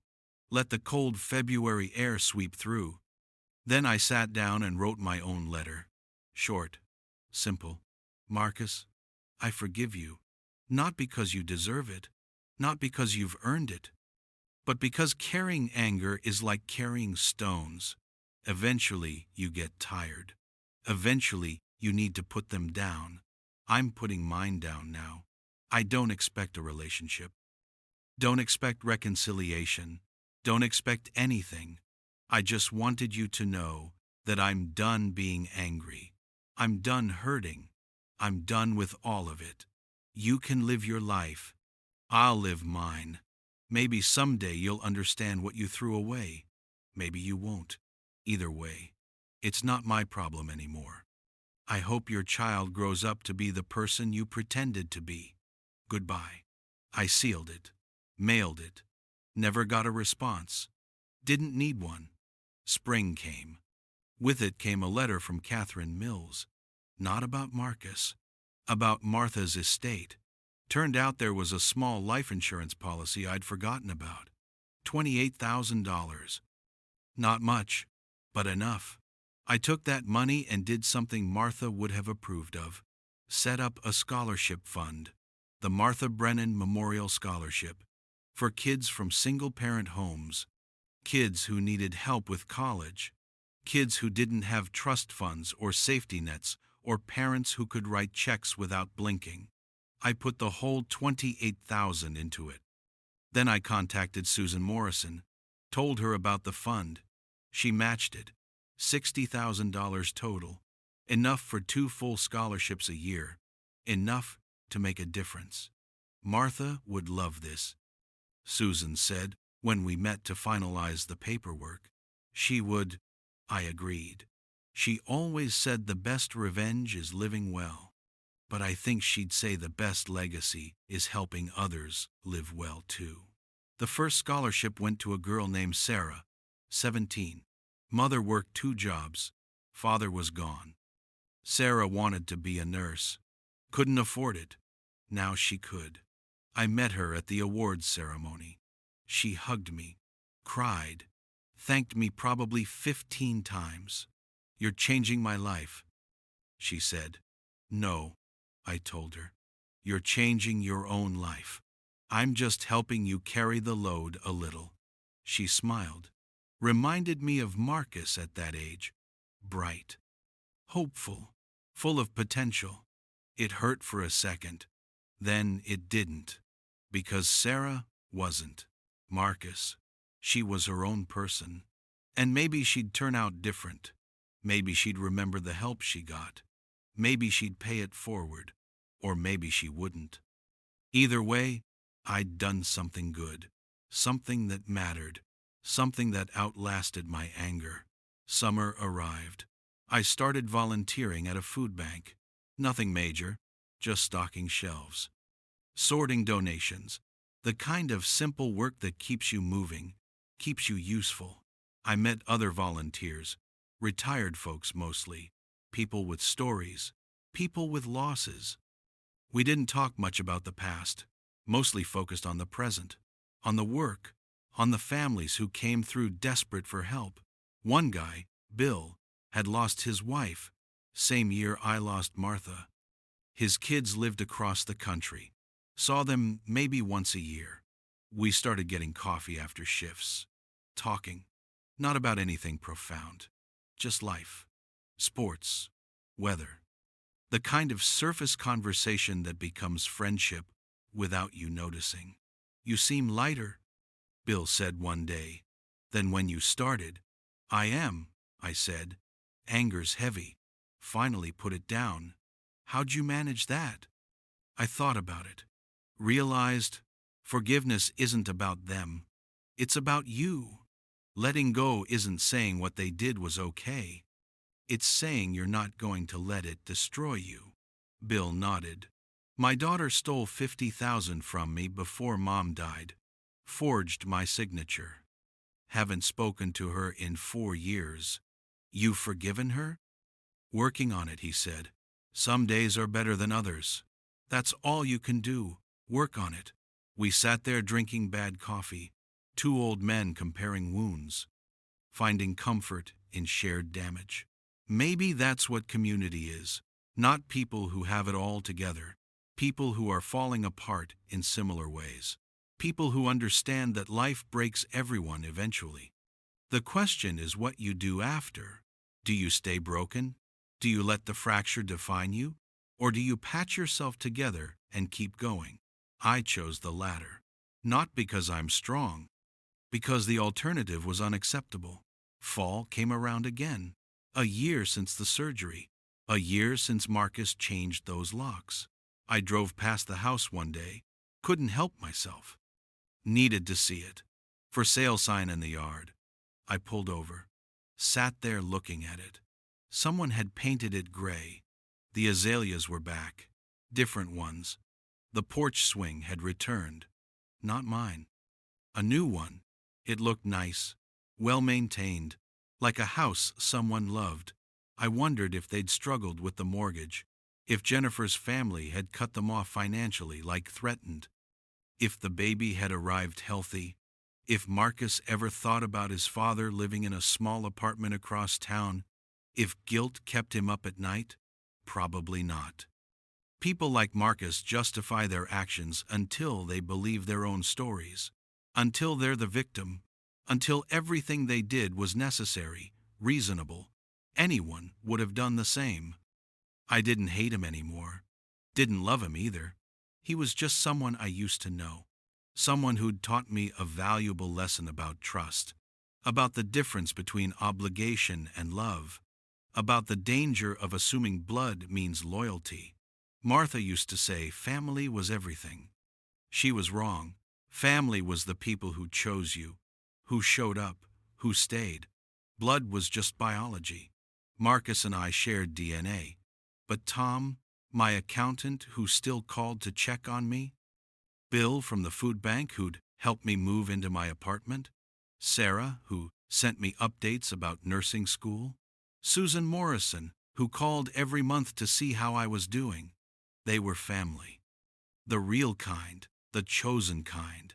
let the cold February air sweep through. Then I sat down and wrote my own letter. Short, simple. Marcus, I forgive you. Not because you deserve it, not because you've earned it, but because carrying anger is like carrying stones. Eventually, you get tired. Eventually, you need to put them down. I'm putting mine down now. I don't expect a relationship. Don't expect reconciliation. Don't expect anything. I just wanted you to know that I'm done being angry. I'm done hurting. I'm done with all of it. You can live your life. I'll live mine. Maybe someday you'll understand what you threw away. Maybe you won't. Either way, it's not my problem anymore. I hope your child grows up to be the person you pretended to be. Goodbye. I sealed it. Mailed it. Never got a response. Didn't need one. Spring came. With it came a letter from Catherine Mills. Not about Marcus. About Martha's estate. Turned out there was a small life insurance policy I'd forgotten about. $28,000. Not much, but enough. I took that money and did something Martha would have approved of. Set up a scholarship fund. The Martha Brennan Memorial Scholarship. For kids from single-parent homes. Kids who needed help with college. Kids who didn't have trust funds or safety nets or parents who could write checks without blinking. I put the whole $28,000 into it. Then I contacted Susan Morrison, told her about the fund. She matched it. $60,000 total. Enough for 2 full scholarships a year. Enough to make a difference. Martha would love this, Susan said when we met to finalize the paperwork. She would, I agreed. She always said the best revenge is living well. But I think she'd say the best legacy is helping others live well too. The first scholarship went to a girl named Sarah, 17. Mother worked 2 jobs. Father was gone. Sarah wanted to be a nurse. Couldn't afford it. Now she could. I met her at the awards ceremony. She hugged me, cried, thanked me probably 15 times. "You're changing my life," she said. "No," I told her. "You're changing your own life. I'm just helping you carry the load a little." She smiled. Reminded me of Marcus at that age. Bright, hopeful, full of potential. It hurt for a second. Then it didn't. Because Sarah wasn't Marcus. She was her own person. And maybe she'd turn out different. Maybe she'd remember the help she got. Maybe she'd pay it forward. Or maybe she wouldn't. Either way, I'd done something good. Something that mattered. Something that outlasted my anger. Summer arrived. I started volunteering at a food bank. Nothing major, just stocking shelves. Sorting donations. The kind of simple work that keeps you moving, keeps you useful. I met other volunteers, retired folks mostly, people with stories, people with losses. We didn't talk much about the past, mostly focused on the present, on the work, on the families who came through desperate for help. One guy, Bill, had lost his wife, same year I lost Martha. His kids lived across the country, saw them maybe once a year. We started getting coffee after shifts, talking, not about anything profound, just life, sports, weather. The kind of surface conversation that becomes friendship without you noticing. "You seem lighter," Bill said one day, "than when you started." "I am," I said. "Anger's heavy." Finally put it down. "How'd you manage that?" I thought about it. Realized forgiveness isn't about them. It's about you. Letting go isn't saying what they did was okay. It's saying you're not going to let it destroy you. Bill nodded. "My daughter stole $50,000 from me before Mom died. Forged my signature. Haven't spoken to her in 4 years. You've forgiven her?" "Working on it," he said. "Some days are better than others. That's all you can do. Work on it." We sat there drinking bad coffee, 2 old men comparing wounds, finding comfort in shared damage. Maybe that's what community is. Not people who have it all together. People who are falling apart in similar ways. People who understand that life breaks everyone eventually. The question is what you do after. Do you stay broken? Do you let the fracture define you? Or do you patch yourself together and keep going? I chose the latter. Not because I'm strong. Because the alternative was unacceptable. Fall came around again. A year since the surgery. A year since Marcus changed those locks. I drove past the house one day. Couldn't help myself. Needed to see it. For sale sign in the yard. I pulled over. Sat there looking at it. Someone had painted it gray. The azaleas were back. Different ones. The porch swing had returned. Not mine. A new one. It looked nice. Well maintained. Like a house someone loved. I wondered if they'd struggled with the mortgage. If Jennifer's family had cut them off financially like threatened. If the baby had arrived healthy. If Marcus ever thought about his father living in a small apartment across town. If guilt kept him up at night. Probably not. People like Marcus justify their actions until they believe their own stories. Until they're the victim. Until everything they did was necessary, reasonable. Anyone would have done the same. I didn't hate him anymore. Didn't love him either. He was just someone I used to know. Someone who'd taught me a valuable lesson about trust. about the difference between obligation and love, about the danger of assuming blood means loyalty. Martha used to say family was everything. She was wrong. Family was the people who chose you, who showed up, who stayed. Blood was just biology. Marcus and I shared DNA. But Tom, my accountant who still called to check on me, Bill from the food bank who'd helped me move into my apartment, Sarah who sent me updates about nursing school, Susan Morrison who called every month to see how I was doing. They were family. The real kind, the chosen kind.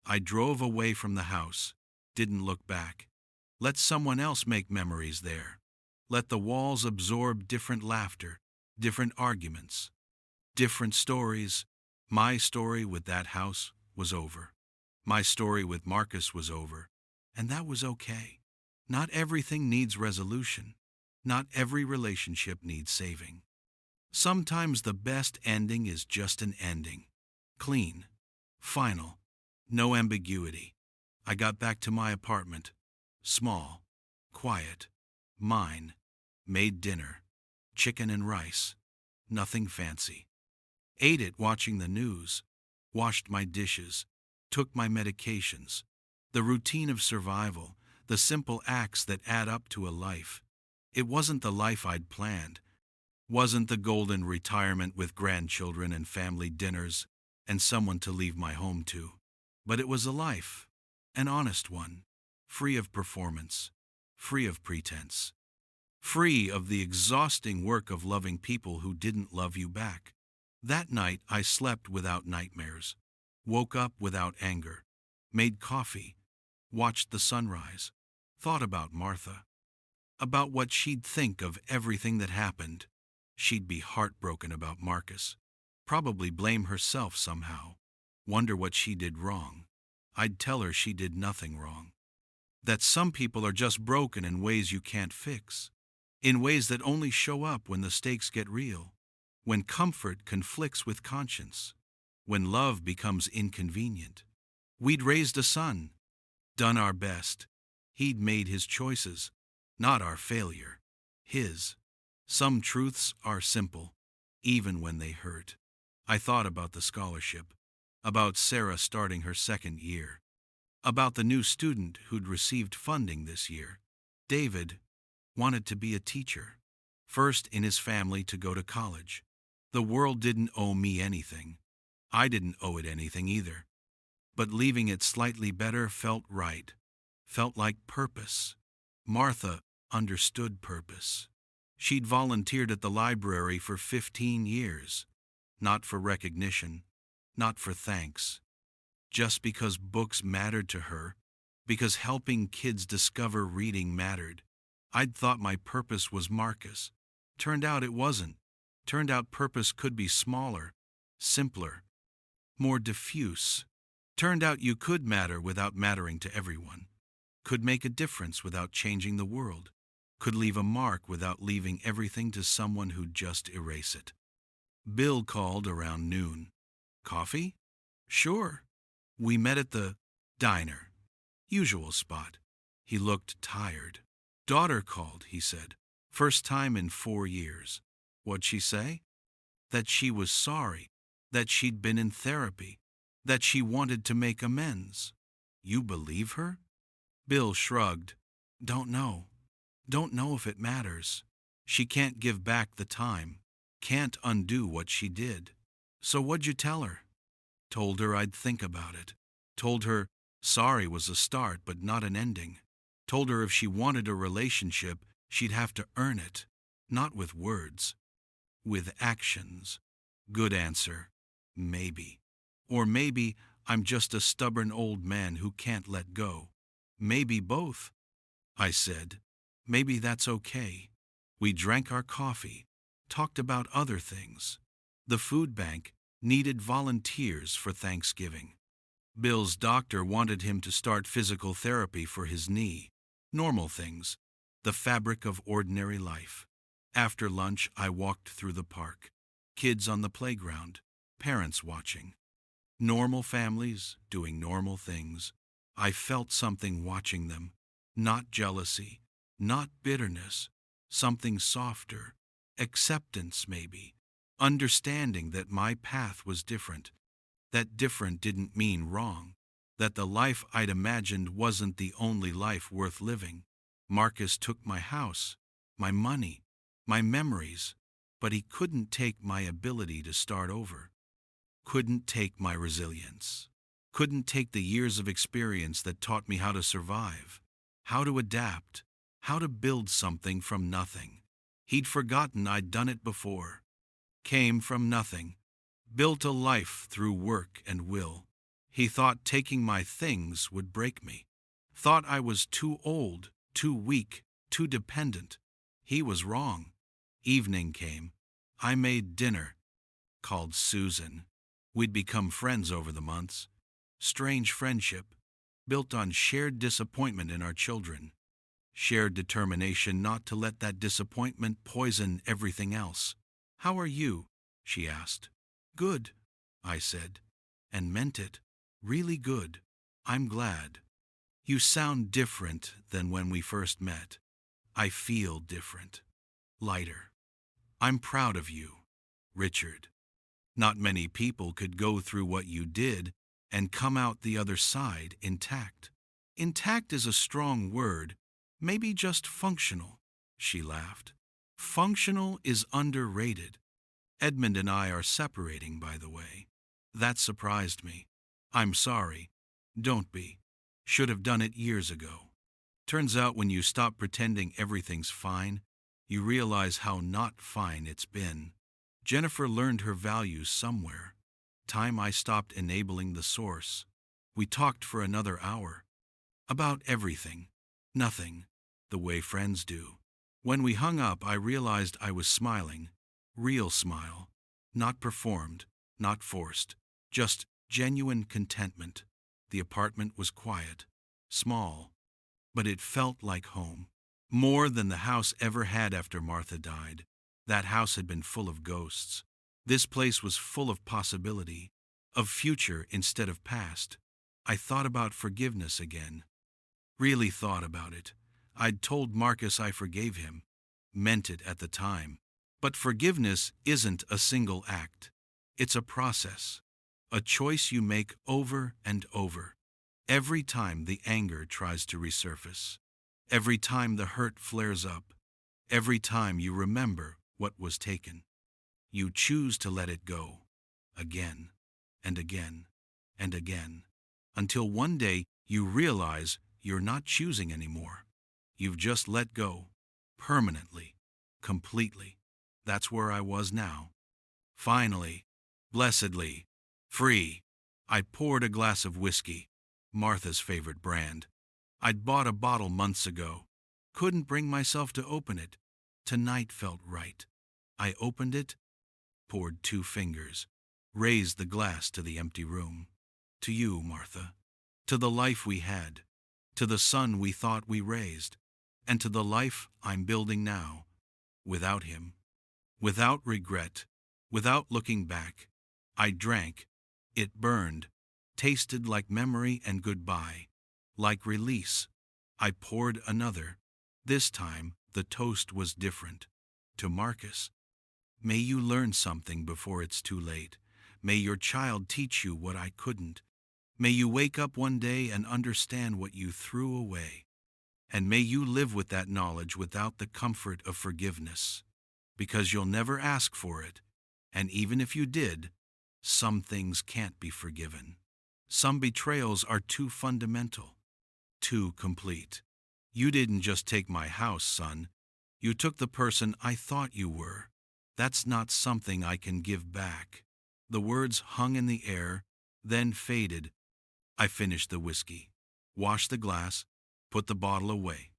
I drove away from the house, didn't look back. Let someone else make memories there. Let the walls absorb different laughter, different arguments, different stories. My story with that house was over. My story with Marcus was over. And that was okay. Not everything needs resolution. Not every relationship needs saving. Sometimes the best ending is just an ending. Clean. Final. No ambiguity. I got back to my apartment. Small. Quiet. Mine. Made dinner. Chicken and rice. Nothing fancy. Ate it watching the news. Washed my dishes. Took my medications. The routine of survival. The simple acts that add up to a life. It wasn't the life I'd planned. Wasn't the golden retirement with grandchildren and family dinners and someone to leave my home to. But it was a life. An honest one. Free of performance. Free of pretense. Free of the exhausting work of loving people who didn't love you back. That night I slept without nightmares. Woke up without anger. Made coffee. Watched the sunrise. Thought about Martha. About what she'd think of everything that happened. She'd be heartbroken about Marcus. Probably blame herself somehow. Wonder what she did wrong. I'd tell her she did nothing wrong. That some people are just broken in ways you can't fix. In ways that only show up when the stakes get real. When comfort conflicts with conscience. When love becomes inconvenient. We'd raised a son. Done our best. He'd made his choices. Not our failure. His. Some truths are simple, even when they hurt. I thought about the scholarship. About Sarah starting her second year. About the new student who'd received funding this year. David wanted to be a teacher. First in his family to go to college. The world didn't owe me anything. I didn't owe it anything either. But leaving it slightly better felt right. Felt like purpose. Martha understood purpose. She'd volunteered at the library for 15 years. Not for recognition. Not for thanks. Just because books mattered to her. Because helping kids discover reading mattered. I'd thought my purpose was Marcus. Turned out it wasn't. Turned out purpose could be smaller. Simpler. More diffuse. Turned out you could matter without mattering to everyone. Could make a difference without changing the world. Could leave a mark without leaving everything to someone who'd just erase it. Bill called around noon. Coffee? Sure. We met at the diner. Usual spot. He looked tired. Daughter called, he said. First time in 4 years. What'd she say? That she was sorry. That she'd been in therapy. That she wanted to make amends. You believe her? Bill shrugged. Don't know. Don't know if it matters. She can't give back the time. Can't undo what she did. So what'd you tell her? Told her I'd think about it. Told her sorry was a start but not an ending. Told her if she wanted a relationship, she'd have to earn it. Not with words. With actions. Good answer. Maybe. Or maybe I'm just a stubborn old man who can't let go. Maybe both. I said. Maybe that's okay. We drank our coffee. Talked about other things. The food bank needed volunteers for Thanksgiving. Bill's doctor wanted him to start physical therapy for his knee. Normal things. The fabric of ordinary life. After lunch, I walked through the park. Kids on the playground. Parents watching. Normal families doing normal things. I felt something watching them. Not jealousy, not bitterness, something softer, acceptance maybe, understanding that my path was different, that different didn't mean wrong, that the life I'd imagined wasn't the only life worth living. Marcus took my house, my money, my memories, but he couldn't take my ability to start over, couldn't take my resilience, couldn't take the years of experience that taught me how to survive, how to adapt, how to build something from nothing. He'd forgotten I'd done it before. Came from nothing, built a life through work and will. He thought taking my things would break me. Thought I was too old, too weak, too dependent. He was wrong. Evening came. I made dinner. Called Susan. We'd become friends over the months. Strange friendship, built on shared disappointment in our children. Shared determination not to let that disappointment poison everything else. "How are you?" she asked. "Good," I said, and meant it. "Really good. I'm glad. You sound different than when we first met." "I feel different. Lighter. I'm proud of you, Richard. Not many people could go through what you did and come out the other side intact." "Intact is a strong word. Maybe just functional," she laughed. "Functional is underrated. Edmund and I are separating, by the way. That surprised me. I'm sorry. Don't be. Should have done it years ago. Turns out when you stop pretending everything's fine, you realize how not fine it's been. Jennifer learned her values somewhere. Time I stopped enabling the source. We talked for another hour. About everything. Nothing. The way friends do. When we hung up, I realized I was smiling. Real smile. Not performed, not forced. Just genuine contentment. The apartment was quiet. Small. But it felt like home. More than the house ever had after Martha died. That house had been full of ghosts. This place was full of possibility. Of future instead of past. I thought about forgiveness again. Really thought about it. I'd told Marcus I forgave him. Meant it at the time. But forgiveness isn't a single act. It's a process. A choice you make over and over. Every time the anger tries to resurface. Every time the hurt flares up. Every time you remember what was taken. You choose to let it go. Again and again and again. Until one day you realize you're not choosing anymore. You've just let go. Permanently. Completely. That's where I was now. Finally. Blessedly. Free. I poured a glass of whiskey. Martha's favorite brand. I'd bought a bottle months ago. Couldn't bring myself to open it. Tonight felt right. I opened it, poured 2 fingers, raised the glass to the empty room. To you, Martha. To the life we had. To the son we thought we raised. And to the life I'm building now. Without him. Without regret. Without looking back. I drank. It burned. Tasted like memory and goodbye. Like release. I poured another. This time, the toast was different. To Marcus. May you learn something before it's too late. May your child teach you what I couldn't. May you wake up one day and understand what you threw away. And may you live with that knowledge without the comfort of forgiveness. Because you'll never ask for it. And even if you did, some things can't be forgiven. Some betrayals are too fundamental. Too complete. You didn't just take my house, son. You took the person I thought you were. That's not something I can give back. The words hung in the air, then faded. I finished the whiskey, washed the glass, put the bottle away.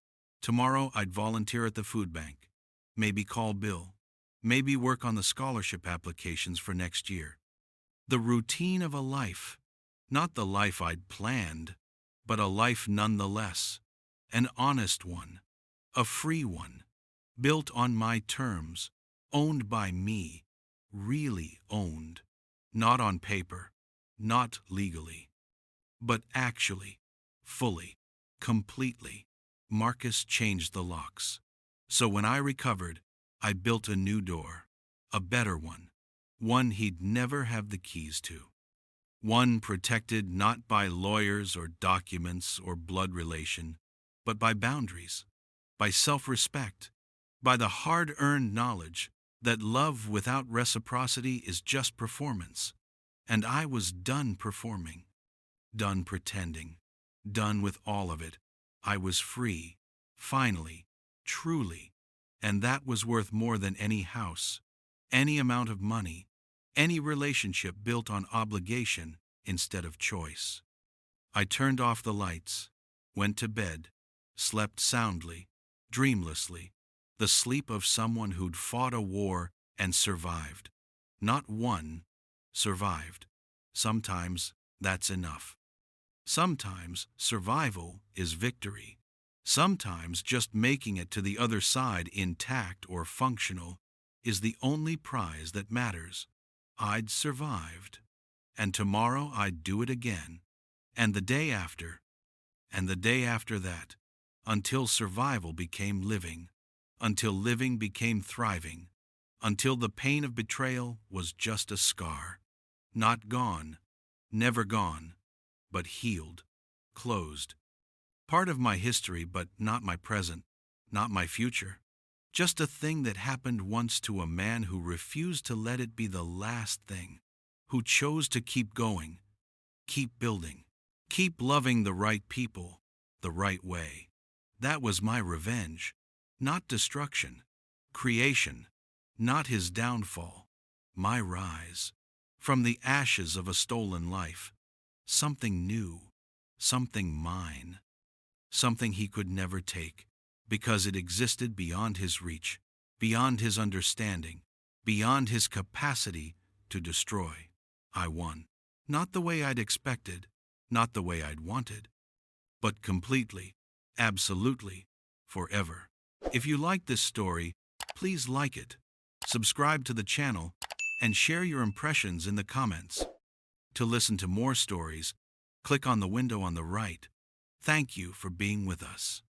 Tomorrow I'd volunteer at the food bank. Maybe call Bill. Maybe work on the scholarship applications for next year. The routine of a life. Not the life I'd planned, but a life nonetheless. An honest one. A free one. Built on my terms. Owned by me. Really owned. Not on paper. Not legally. But actually. Fully. Completely. Marcus changed the locks. So when I recovered, I built a new door. A better one he'd never have the keys to. One protected not by lawyers or documents or blood relation, but by boundaries, by self-respect, by the hard-earned knowledge that love without reciprocity is just performance. And I was done performing, done pretending, done with all of it. I was free, finally, truly, and that was worth more than any house, any amount of money, any relationship built on obligation instead of choice. I turned off the lights, went to bed, slept soundly, dreamlessly, the sleep of someone who'd fought a war and survived. Not won, survived. Sometimes that's enough. Sometimes survival is victory. Sometimes just making it to the other side intact or functional is the only prize that matters. I'd survived, and tomorrow I'd do it again, and the day after, and the day after that, until survival became living, until living became thriving, until the pain of betrayal was just a scar. Not gone, never gone, but healed, closed. Part of my history, but not my present, not my future. Just a thing that happened once to a man who refused to let it be the last thing, who chose to keep going, keep building, keep loving the right people, the right way. That was my revenge, not destruction, creation, not his downfall, my rise. From the ashes of a stolen life, something new, something mine, something he could never take, because it existed beyond his reach, beyond his understanding, beyond his capacity to destroy. I won. Not the way I'd expected, not the way I'd wanted, but completely, absolutely, forever. If you like this story, please like it, subscribe to the channel, and share your impressions in the comments. To listen to more stories, click on the window on the right. Thank you for being with us.